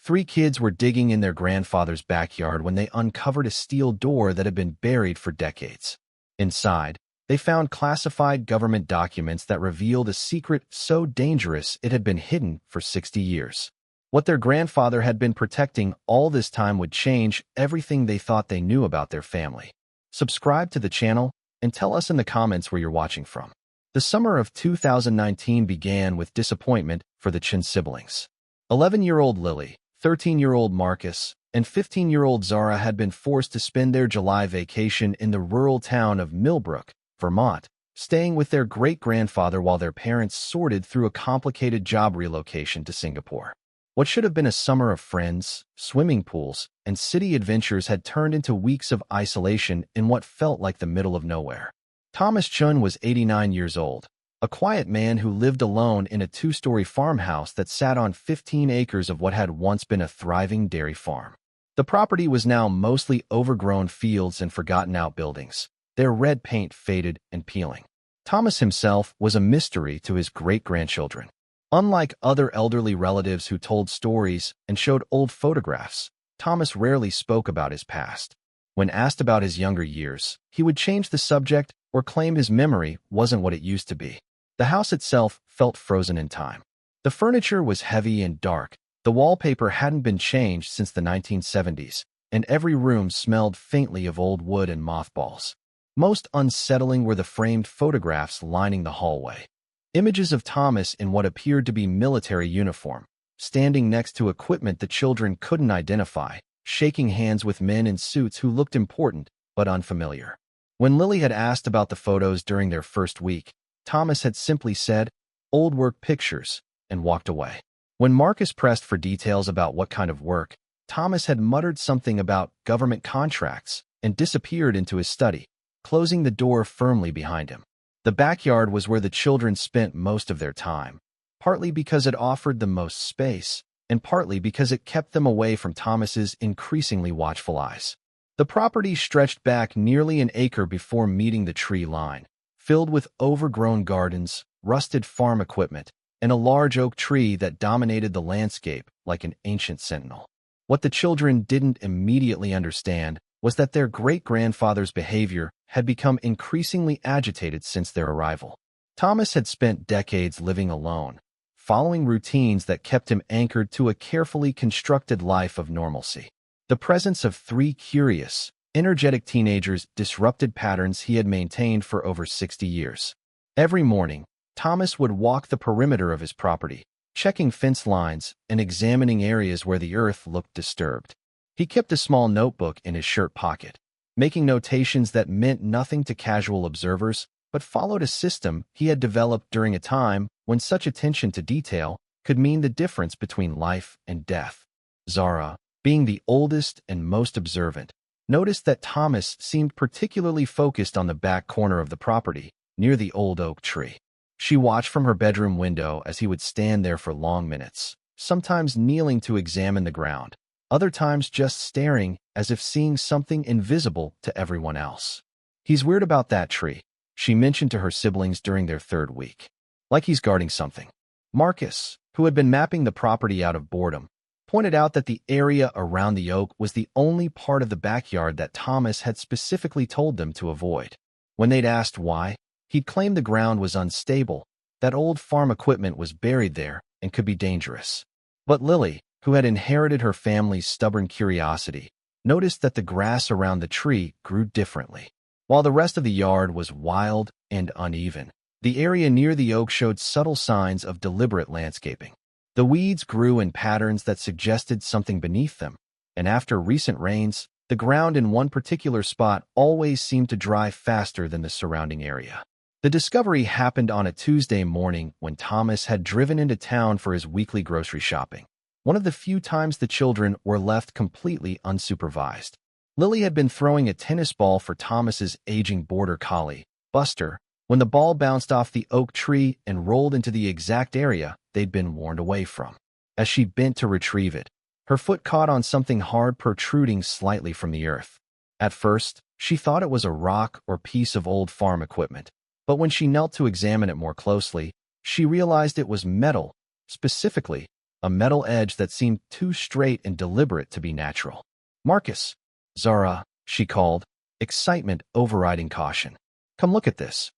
Three kids were digging in their grandfather's backyard when they uncovered a steel door that had been buried for decades. Inside, they found classified government documents that revealed a secret so dangerous it had been hidden for 60 years. What their grandfather had been protecting all this time would change everything they thought they knew about their family. Subscribe to the channel and tell us in the comments where you're watching from. The summer of 2019 began with disappointment for the Chen siblings. 11-year-old Lily, 13-year-old Marcus, and 15-year-old Zara had been forced to spend their July vacation in the rural town of Millbrook, Vermont, staying with their great-grandfather while their parents sorted through a complicated job relocation to Singapore. What should have been a summer of friends, swimming pools, and city adventures had turned into weeks of isolation in what felt like the middle of nowhere. Thomas Chen was 89 years old, a quiet man who lived alone in a two-story farmhouse that sat on 15 acres of what had once been a thriving dairy farm. The property was now mostly overgrown fields and forgotten outbuildings, their red paint faded and peeling. Thomas himself was a mystery to his great-grandchildren. Unlike other elderly relatives who told stories and showed old photographs, Thomas rarely spoke about his past. When asked about his younger years, he would change the subject or claim his memory wasn't what it used to be. The house itself felt frozen in time. The furniture was heavy and dark, the wallpaper hadn't been changed since the 1970s, and every room smelled faintly of old wood and mothballs. Most unsettling were the framed photographs lining the hallway. Images of Thomas in what appeared to be military uniform, standing next to equipment the children couldn't identify, shaking hands with men in suits who looked important but unfamiliar. When Lily had asked about the photos during their first week, Thomas had simply said, "Old work pictures," and walked away. When Marcus pressed for details about what kind of work, Thomas had muttered something about government contracts and disappeared into his study, closing the door firmly behind him. The backyard was where the children spent most of their time, partly because it offered the most space, and partly because it kept them away from Thomas's increasingly watchful eyes. The property stretched back nearly an acre before meeting the tree line, filled with overgrown gardens, rusted farm equipment, and a large oak tree that dominated the landscape like an ancient sentinel. What the children didn't immediately understand was that their great-grandfather's behavior had become increasingly agitated since their arrival. Thomas had spent decades living alone, following routines that kept him anchored to a carefully constructed life of normalcy. The presence of three curious, energetic teenagers disrupted patterns he had maintained for over 60 years. Every morning, Thomas would walk the perimeter of his property, checking fence lines and examining areas where the earth looked disturbed. He kept a small notebook in his shirt pocket, making notations that meant nothing to casual observers, but followed a system he had developed during a time when such attention to detail could mean the difference between life and death. Zara, being the oldest and most observant, noticed that Thomas seemed particularly focused on the back corner of the property, near the old oak tree. She watched from her bedroom window as he would stand there for long minutes, sometimes kneeling to examine the ground, other times just staring as if seeing something invisible to everyone else. "He's weird about that tree," she mentioned to her siblings during their third week. "Like he's guarding something." Marcus, who had been mapping the property out of boredom, pointed out that the area around the oak was the only part of the backyard that Thomas had specifically told them to avoid. When they'd asked why, he'd claimed the ground was unstable, that old farm equipment was buried there and could be dangerous. But Lily, who had inherited her family's stubborn curiosity, noticed that the grass around the tree grew differently. While the rest of the yard was wild and uneven, the area near the oak showed subtle signs of deliberate landscaping. The weeds grew in patterns that suggested something beneath them, and after recent rains, the ground in one particular spot always seemed to dry faster than the surrounding area. The discovery happened on a Tuesday morning when Thomas had driven into town for his weekly grocery shopping, one of the few times the children were left completely unsupervised. Lily had been throwing a tennis ball for Thomas's aging border collie, Buster, when the ball bounced off the oak tree and rolled into the exact area they'd been warned away from. As she bent to retrieve it, her foot caught on something hard protruding slightly from the earth. At first, she thought it was a rock or piece of old farm equipment, but when she knelt to examine it more closely, she realized it was metal, specifically a metal edge that seemed too straight and deliberate to be natural. "Marcus!" "Zara," she called, excitement overriding caution. "Come look at this."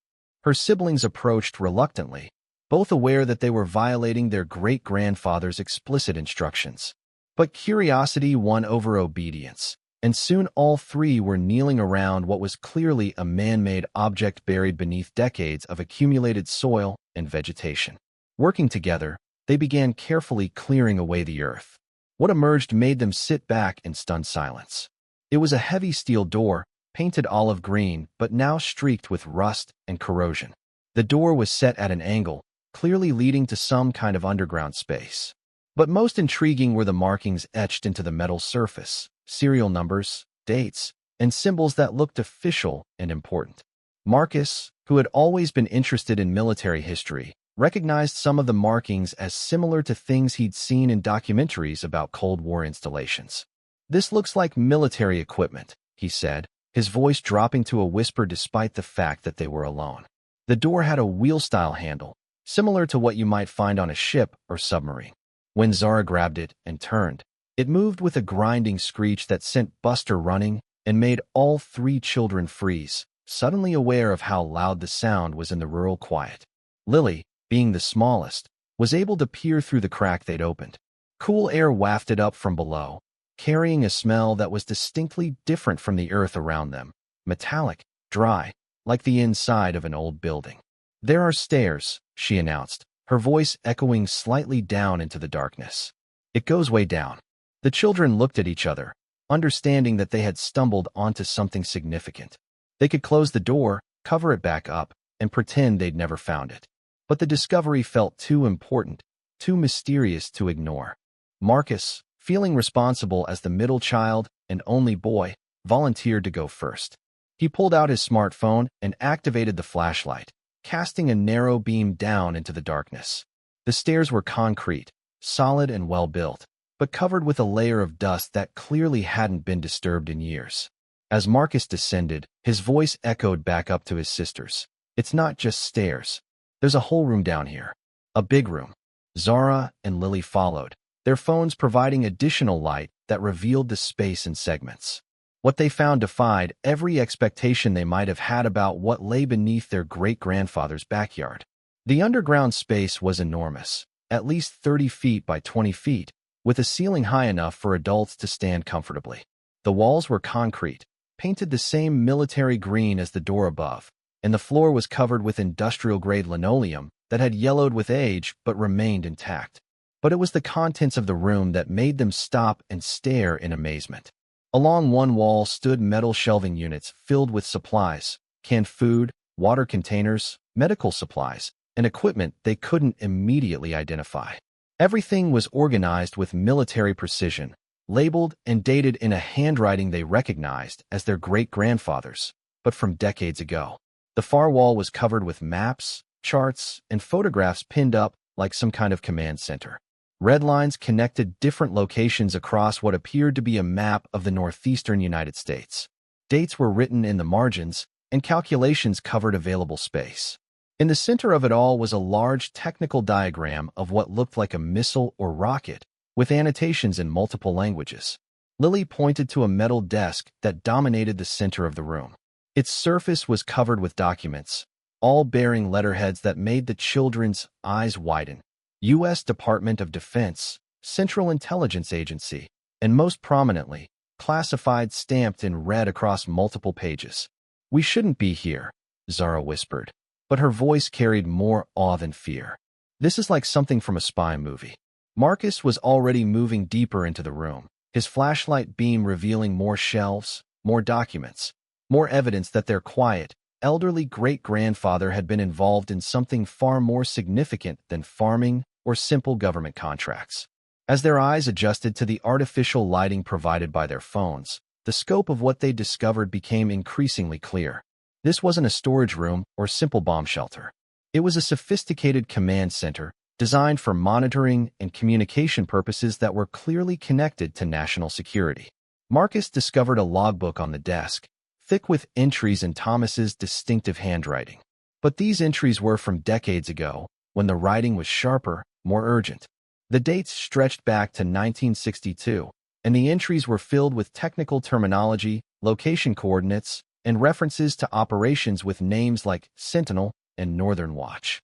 Her siblings approached reluctantly, both aware that they were violating their great-grandfather's explicit instructions. But curiosity won over obedience, and soon all three were kneeling around what was clearly a man-made object buried beneath decades of accumulated soil and vegetation. Working together, they began carefully clearing away the earth. What emerged made them sit back in stunned silence. It was a heavy steel door, painted olive green, but now streaked with rust and corrosion. The door was set at an angle, clearly leading to some kind of underground space. But most intriguing were the markings etched into the metal surface, serial numbers, dates, and symbols that looked official and important. Marcus, who had always been interested in military history, recognized some of the markings as similar to things he'd seen in documentaries about Cold War installations. "This looks like military equipment," he said, his voice dropping to a whisper despite the fact that they were alone. The door had a wheel-style handle, similar to what you might find on a ship or submarine. When Zara grabbed it and turned, it moved with a grinding screech that sent Buster running and made all three children freeze, suddenly aware of how loud the sound was in the rural quiet. Lily, being the smallest, was able to peer through the crack they'd opened. Cool air wafted up from below, carrying a smell that was distinctly different from the earth around them, metallic, dry, like the inside of an old building. "There are stairs," she announced, her voice echoing slightly down into the darkness. "It goes way down." The children looked at each other, understanding that they had stumbled onto something significant. They could close the door, cover it back up, and pretend they'd never found it. But the discovery felt too important, too mysterious to ignore. Marcus, feeling responsible as the middle child and only boy, volunteered to go first. He pulled out his smartphone and activated the flashlight, casting a narrow beam down into the darkness. The stairs were concrete, solid and well-built, but covered with a layer of dust that clearly hadn't been disturbed in years. As Marcus descended, his voice echoed back up to his sisters. "It's not just stairs. There's a whole room down here. A big room." Zara and Lily followed, their phones providing additional light that revealed the space in segments. What they found defied every expectation they might have had about what lay beneath their great-grandfather's backyard. The underground space was enormous, at least 30 feet by 20 feet, with a ceiling high enough for adults to stand comfortably. The walls were concrete, painted the same military green as the door above, and the floor was covered with industrial-grade linoleum that had yellowed with age but remained intact. But it was the contents of the room that made them stop and stare in amazement. Along one wall stood metal shelving units filled with supplies, canned food, water containers, medical supplies, and equipment they couldn't immediately identify. Everything was organized with military precision, labeled and dated in a handwriting they recognized as their great-grandfather's, but from decades ago. The far wall was covered with maps, charts, and photographs pinned up like some kind of command center. Red lines connected different locations across what appeared to be a map of the northeastern United States. Dates were written in the margins, and calculations covered available space. In the center of it all was a large technical diagram of what looked like a missile or rocket, with annotations in multiple languages. Lily pointed to a metal desk that dominated the center of the room. Its surface was covered with documents, all bearing letterheads that made the children's eyes widen. U.S. Department of Defense, Central Intelligence Agency, and most prominently, classified stamped in red across multiple pages. "We shouldn't be here," Zara whispered, but her voice carried more awe than fear. "This is like something from a spy movie." Marcus was already moving deeper into the room, his flashlight beam revealing more shelves, more documents, more evidence that their quiet, elderly great-grandfather had been involved in something far more significant than farming or simple government contracts. As their eyes adjusted to the artificial lighting provided by their phones, the scope of what they discovered became increasingly clear. This wasn't a storage room or simple bomb shelter. It was a sophisticated command center designed for monitoring and communication purposes that were clearly connected to national security. Marcus discovered a logbook on the desk, thick with entries in Thomas's distinctive handwriting. But these entries were from decades ago, when the writing was sharper, more urgent. The dates stretched back to 1962, and the entries were filled with technical terminology, location coordinates, and references to operations with names like Sentinel and Northern Watch.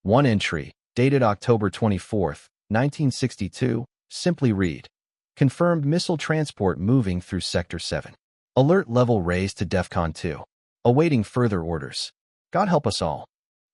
One entry, dated October 24, 1962, simply read, "Confirmed missile transport moving through Sector 7. Alert level raised to DEFCON 2. Awaiting further orders. God help us all."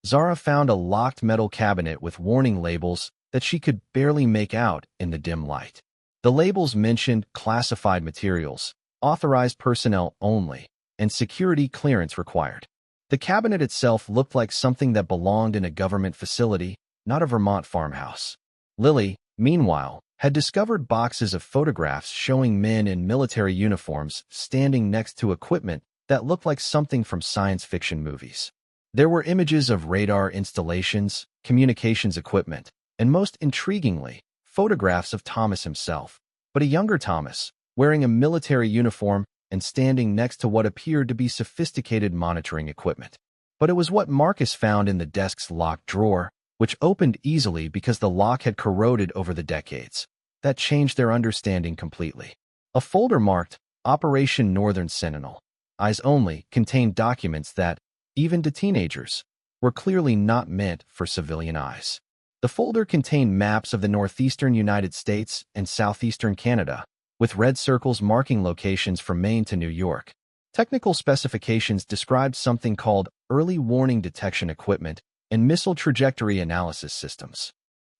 Zara found a locked metal cabinet with warning labels that she could barely make out in the dim light. The labels mentioned classified materials, authorized personnel only, and security clearance required. The cabinet itself looked like something that belonged in a government facility, not a Vermont farmhouse. Lily, meanwhile, had discovered boxes of photographs showing men in military uniforms standing next to equipment that looked like something from science fiction movies. There were images of radar installations, communications equipment, and most intriguingly, photographs of Thomas himself, but a younger Thomas, wearing a military uniform and standing next to what appeared to be sophisticated monitoring equipment. But it was what Marcus found in the desk's locked drawer, which opened easily because the lock had corroded over the decades, that changed their understanding completely. A folder marked Operation Northern Sentinel, Eyes Only, contained documents that, even to teenagers, were clearly not meant for civilian eyes. The folder contained maps of the northeastern United States and southeastern Canada, with red circles marking locations from Maine to New York. Technical specifications described something called early warning detection equipment and missile trajectory analysis systems.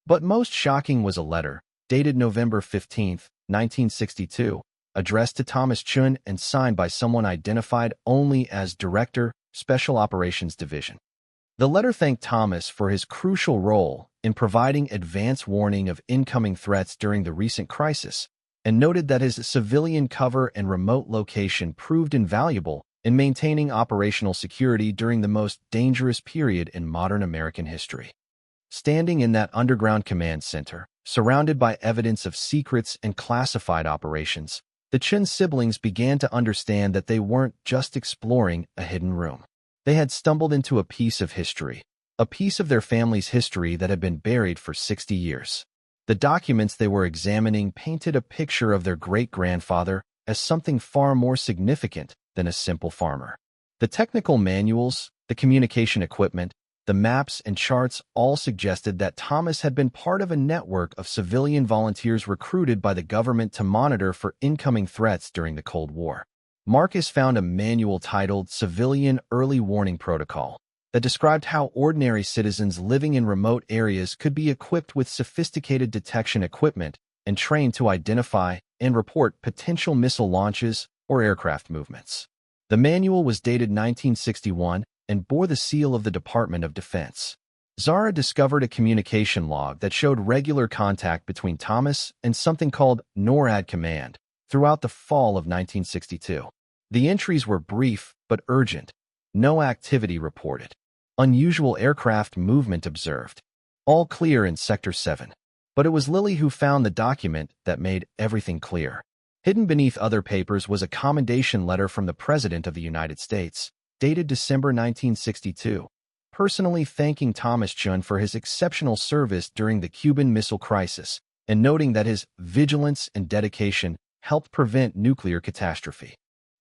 But most shocking was a letter, dated November 15, 1962, addressed to Thomas Chen and signed by someone identified only as Director, Special Operations Division. The letter thanked Thomas for his crucial role in providing advance warning of incoming threats during the recent crisis, and noted that his civilian cover and remote location proved invaluable in maintaining operational security during the most dangerous period in modern American history. Standing in that underground command center, surrounded by evidence of secrets and classified operations, the Chen siblings began to understand that they weren't just exploring a hidden room. They had stumbled into a piece of history, a piece of their family's history that had been buried for 60 years. The documents they were examining painted a picture of their great-grandfather as something far more significant than a simple farmer. The technical manuals, the communication equipment, the maps and charts all suggested that Thomas had been part of a network of civilian volunteers recruited by the government to monitor for incoming threats during the Cold War. Marcus found a manual titled Civilian Early Warning Protocol that described how ordinary citizens living in remote areas could be equipped with sophisticated detection equipment and trained to identify and report potential missile launches or aircraft movements. The manual was dated 1961 and bore the seal of the Department of Defense. Zara discovered a communication log that showed regular contact between Thomas and something called NORAD Command throughout the fall of 1962. The entries were brief but urgent. No activity reported. Unusual aircraft movement observed. All clear in Sector 7. But it was Lily who found the document that made everything clear. Hidden beneath other papers was a commendation letter from the President of the United States, dated December 1962, personally thanking Thomas Chen for his exceptional service during the Cuban Missile Crisis and noting that his vigilance and dedication helped prevent nuclear catastrophe.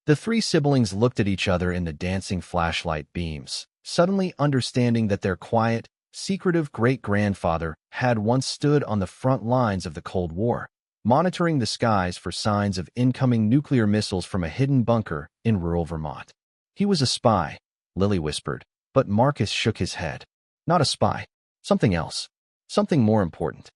The three siblings looked at each other in the dancing flashlight beams, suddenly understanding that their quiet, secretive great-grandfather had once stood on the front lines of the Cold War, monitoring the skies for signs of incoming nuclear missiles from a hidden bunker in rural Vermont. He was a spy, Lily whispered, but Marcus shook his head. Not a spy. Something else. Something more important.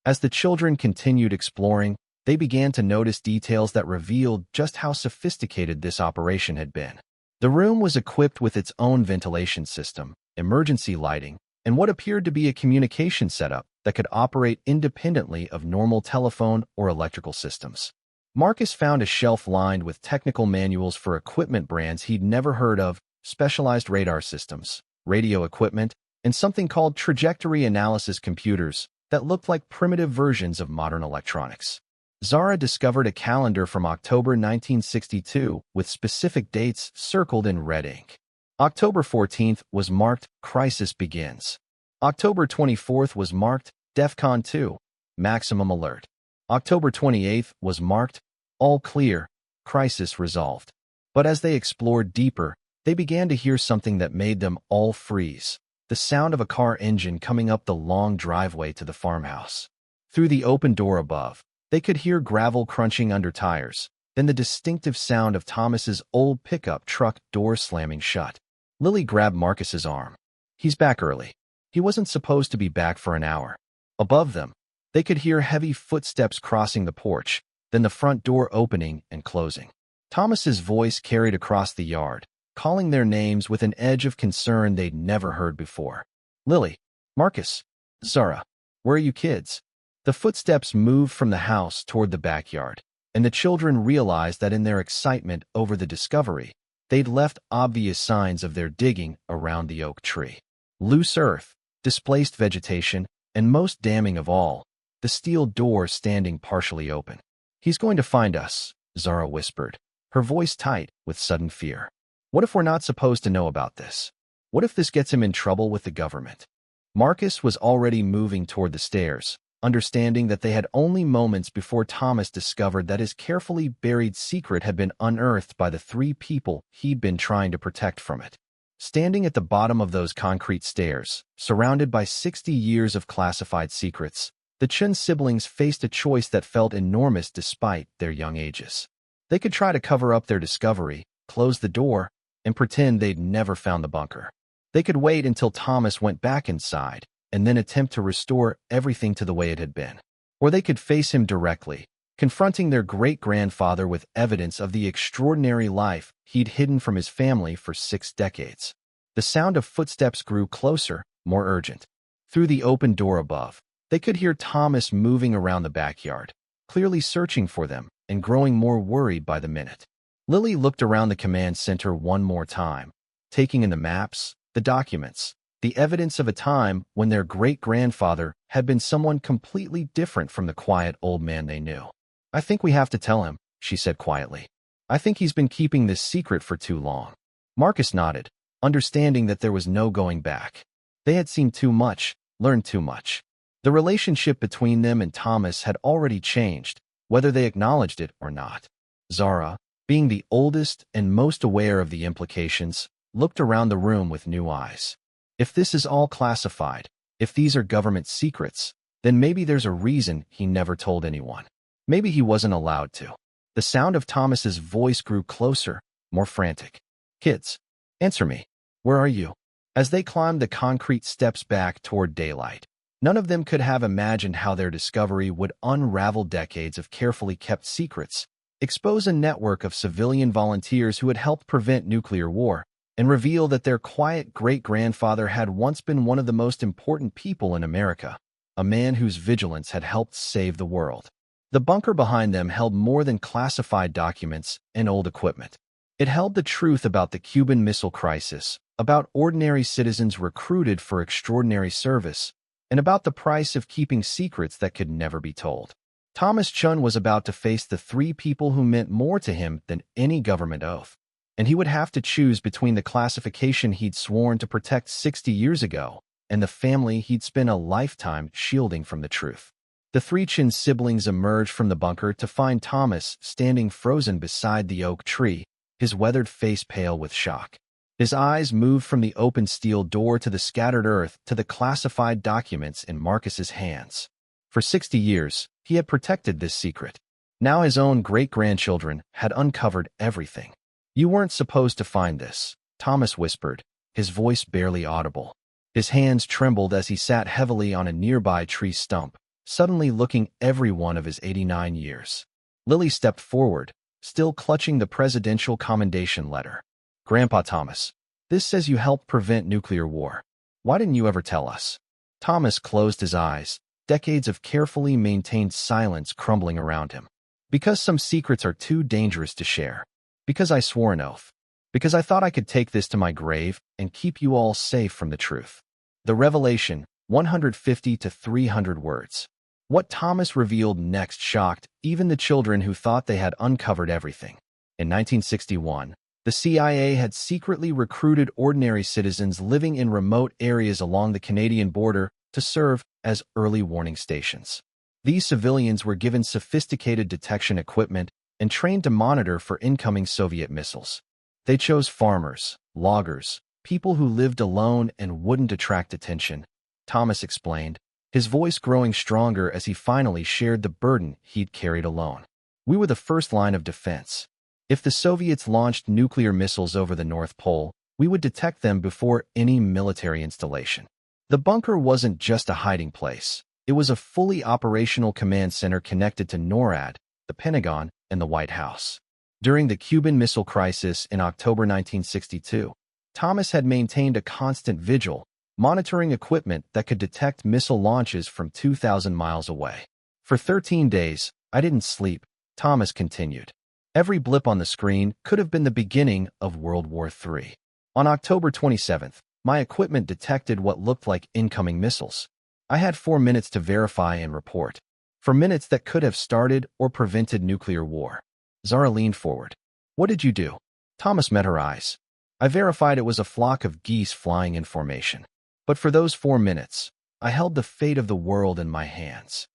As the children continued exploring, they began to notice details that revealed just how sophisticated this operation had been. The room was equipped with its own ventilation system, emergency lighting, and what appeared to be a communication setup that could operate independently of normal telephone or electrical systems. Marcus found a shelf lined with technical manuals for equipment brands he'd never heard of, specialized radar systems, radio equipment, and something called trajectory analysis computers that looked like primitive versions of modern electronics. Zara discovered a calendar from October 1962 with specific dates circled in red ink. October 14th was marked Crisis Begins. October 24th was marked DEFCON 2. maximum alert. October 28th was marked, all clear, crisis resolved. But as they explored deeper, they began to hear something that made them all freeze. The sound of a car engine coming up the long driveway to the farmhouse. Through the open door above, they could hear gravel crunching under tires, then the distinctive sound of Thomas's old pickup truck door slamming shut. Lily grabbed Marcus's arm. He's back early. He wasn't supposed to be back for an hour. Above them, they could hear heavy footsteps crossing the porch, then the front door opening and closing. Thomas's voice carried across the yard, calling their names with an edge of concern they'd never heard before. Lily, Marcus, Zara, where are you kids? The footsteps moved from the house toward the backyard, and the children realized that in their excitement over the discovery, they'd left obvious signs of their digging around the oak tree. Loose earth, displaced vegetation, and most damning of all, the steel door standing partially open. He's going to find us, Zara whispered, her voice tight with sudden fear. What if we're not supposed to know about this? What if this gets him in trouble with the government? Marcus was already moving toward the stairs, understanding that they had only moments before Thomas discovered that his carefully buried secret had been unearthed by the three people he'd been trying to protect from it. Standing at the bottom of those concrete stairs, surrounded by 60 years of classified secrets, the Chen siblings faced a choice that felt enormous despite their young ages. They could try to cover up their discovery, close the door, and pretend they'd never found the bunker. They could wait until Thomas went back inside, and then attempt to restore everything to the way it had been. Or they could face him directly, confronting their great-grandfather with evidence of the extraordinary life he'd hidden from his family for 6 decades. The sound of footsteps grew closer, more urgent. Through the open door above, they could hear Thomas moving around the backyard, clearly searching for them and growing more worried by the minute. Lily looked around the command center one more time, taking in the maps, the documents, the evidence of a time when their great-grandfather had been someone completely different from the quiet old man they knew. I think we have to tell him, she said quietly. I think he's been keeping this secret for too long. Marcus nodded, understanding that there was no going back. They had seen too much, learned too much. The relationship between them and Thomas had already changed, whether they acknowledged it or not. Zara, being the oldest and most aware of the implications, looked around the room with new eyes. If this is all classified, if these are government secrets, then maybe there's a reason he never told anyone. Maybe he wasn't allowed to. The sound of Thomas's voice grew closer, more frantic. Kids, answer me. Where are you? As they climbed the concrete steps back toward daylight, none of them could have imagined how their discovery would unravel decades of carefully kept secrets, expose a network of civilian volunteers who had helped prevent nuclear war, and reveal that their quiet great-grandfather had once been one of the most important people in America, a man whose vigilance had helped save the world. The bunker behind them held more than classified documents and old equipment. It held the truth about the Cuban Missile Crisis, about ordinary citizens recruited for extraordinary service, and about the price of keeping secrets that could never be told. Thomas Chen was about to face the 3 people who meant more to him than any government oath, and he would have to choose between the classification he'd sworn to protect 60 years ago and the family he'd spent a lifetime shielding from the truth. The 3 Chen siblings emerged from the bunker to find Thomas standing frozen beside the oak tree, his weathered face pale with shock. His eyes moved from the open steel door to the scattered earth to the classified documents in Marcus's hands. For 60 years, he had protected this secret. Now his own great-grandchildren had uncovered everything. You weren't supposed to find this, Thomas whispered, his voice barely audible. His hands trembled as he sat heavily on a nearby tree stump, suddenly looking every one of his 89 years. Lily stepped forward, still clutching the presidential commendation letter. Grandpa Thomas, this says you helped prevent nuclear war. Why didn't you ever tell us? Thomas closed his eyes, decades of carefully maintained silence crumbling around him. Because some secrets are too dangerous to share. Because I swore an oath. Because I thought I could take this to my grave and keep you all safe from the truth. The revelation, 150 to 300 words. What Thomas revealed next shocked even the children who thought they had uncovered everything. In 1961, the CIA had secretly recruited ordinary citizens living in remote areas along the Canadian border to serve as early warning stations. These civilians were given sophisticated detection equipment and trained to monitor for incoming Soviet missiles. They chose farmers, loggers, people who lived alone and wouldn't attract attention, Thomas explained, his voice growing stronger as he finally shared the burden he'd carried alone. We were the first line of defense. If the Soviets launched nuclear missiles over the North Pole, we would detect them before any military installation. The bunker wasn't just a hiding place. It was a fully operational command center connected to NORAD, the Pentagon, and the White House. During the Cuban Missile Crisis in October 1962, Thomas had maintained a constant vigil, monitoring equipment that could detect missile launches from 2,000 miles away. For 13 days, I didn't sleep, Thomas continued. Every blip on the screen could have been the beginning of World War III. On October 27th, my equipment detected what looked like incoming missiles. I had 4 minutes to verify and report. 4 minutes that could have started or prevented nuclear war. Zara leaned forward. What did you do? Thomas met her eyes. I verified it was a flock of geese flying in formation. But for those 4 minutes, I held the fate of the world in my hands.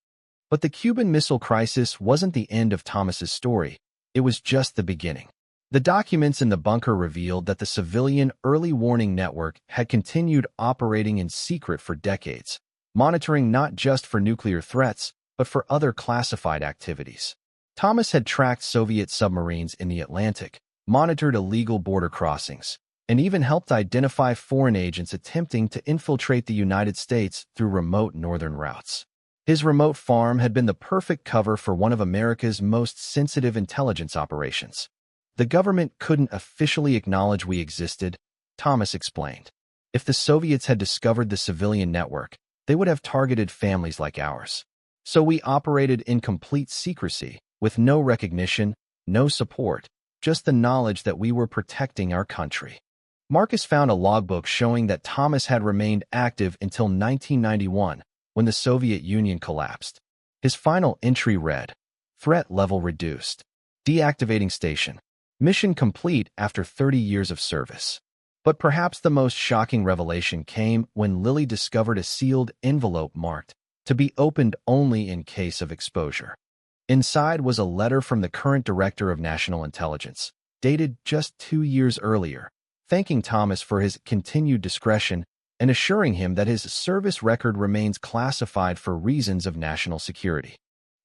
But the Cuban Missile Crisis wasn't the end of Thomas's story. It was just the beginning. The documents in the bunker revealed that the civilian early warning network had continued operating in secret for decades, monitoring not just for nuclear threats, but for other classified activities. Thomas had tracked Soviet submarines in the Atlantic, monitored illegal border crossings, and even helped identify foreign agents attempting to infiltrate the United States through remote northern routes. His remote farm had been the perfect cover for one of America's most sensitive intelligence operations. The government couldn't officially acknowledge we existed, Thomas explained. If the Soviets had discovered the civilian network, they would have targeted families like ours. So we operated in complete secrecy, with no recognition, no support, just the knowledge that we were protecting our country. Marcus found a logbook showing that Thomas had remained active until 1991, when the Soviet Union collapsed. His final entry read, "Threat level reduced. Deactivating station. Mission complete after 30 years of service." But perhaps the most shocking revelation came when Lily discovered a sealed envelope marked, "To be opened only in case of exposure." Inside was a letter from the current Director of National Intelligence, dated just 2 years earlier, thanking Thomas for his continued discretion and assuring him that his service record remains classified for reasons of national security.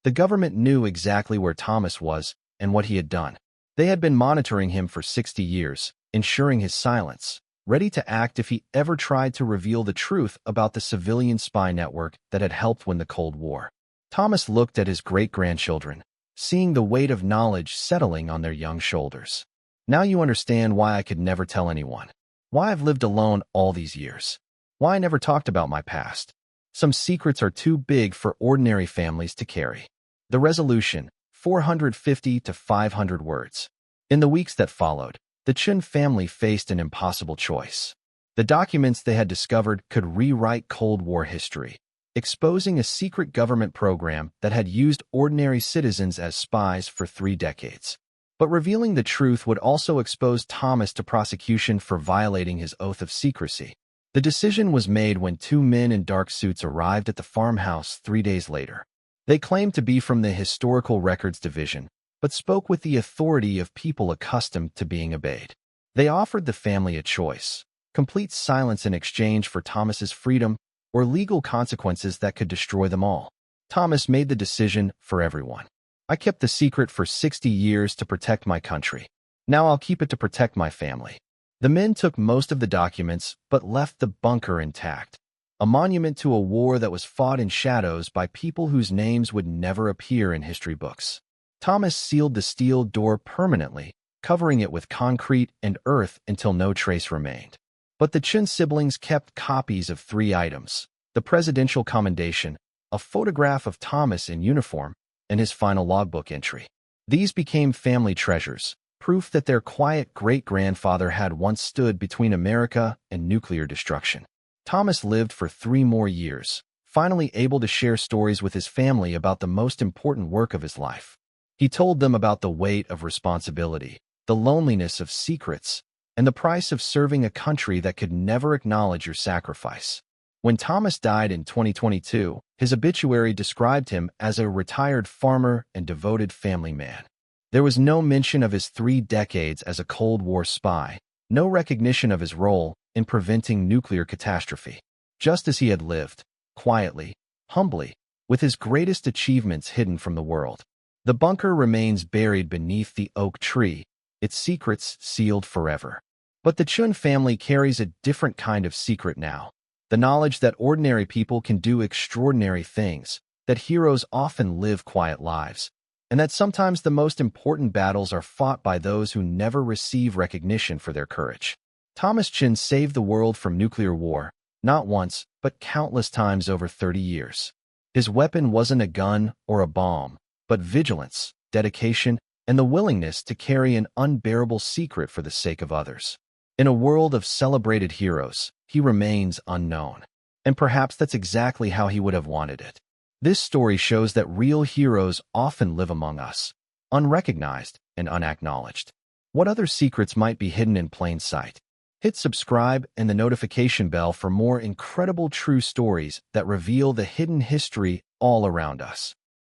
The government knew exactly where Thomas was and what he had done. They had been monitoring him for 60 years, ensuring his silence, ready to act if he ever tried to reveal the truth about the civilian spy network that had helped win the Cold War. Thomas looked at his great-grandchildren, seeing the weight of knowledge settling on their young shoulders. Now you understand why I could never tell anyone. Why I've lived alone all these years. Why I never talked about my past. Some secrets are too big for ordinary families to carry. The resolution, 450 to 500 words. In the weeks that followed, the Chen family faced an impossible choice. The documents they had discovered could rewrite Cold War history, exposing a secret government program that had used ordinary citizens as spies for 3 decades. But revealing the truth would also expose Thomas to prosecution for violating his oath of secrecy. The decision was made when 2 men in dark suits arrived at the farmhouse 3 days later. They claimed to be from the Historical Records Division, but spoke with the authority of people accustomed to being obeyed. They offered the family a choice: complete silence in exchange for Thomas's freedom, or legal consequences that could destroy them all. Thomas made the decision for everyone. I kept the secret for 60 years to protect my country. Now I'll keep it to protect my family. The men took most of the documents, but left the bunker intact, a monument to a war that was fought in shadows by people whose names would never appear in history books. Thomas sealed the steel door permanently, covering it with concrete and earth until no trace remained. But the Chen siblings kept copies of 3 items: the presidential commendation, a photograph of Thomas in uniform, and his final logbook entry. These became family treasures, proof that their quiet great-grandfather had once stood between America and nuclear destruction. Thomas lived for 3 more years, finally able to share stories with his family about the most important work of his life. He told them about the weight of responsibility, the loneliness of secrets, and the price of serving a country that could never acknowledge your sacrifice. When Thomas died in 2022, his obituary described him as a retired farmer and devoted family man. There was no mention of his 3 decades as a Cold War spy, no recognition of his role in preventing nuclear catastrophe. Just as he had lived, quietly, humbly, with his greatest achievements hidden from the world. The bunker remains buried beneath the oak tree, its secrets sealed forever. But the Chen family carries a different kind of secret now. The knowledge that ordinary people can do extraordinary things, that heroes often live quiet lives, and that sometimes the most important battles are fought by those who never receive recognition for their courage. Thomas Chen saved the world from nuclear war, not once, but countless times over 30 years. His weapon wasn't a gun or a bomb, but vigilance, dedication, and the willingness to carry an unbearable secret for the sake of others. In a world of celebrated heroes, he remains unknown. And perhaps that's exactly how he would have wanted it. This story shows that real heroes often live among us, unrecognized and unacknowledged. What other secrets might be hidden in plain sight? Hit subscribe and the notification bell for more incredible true stories that reveal the hidden history all around us.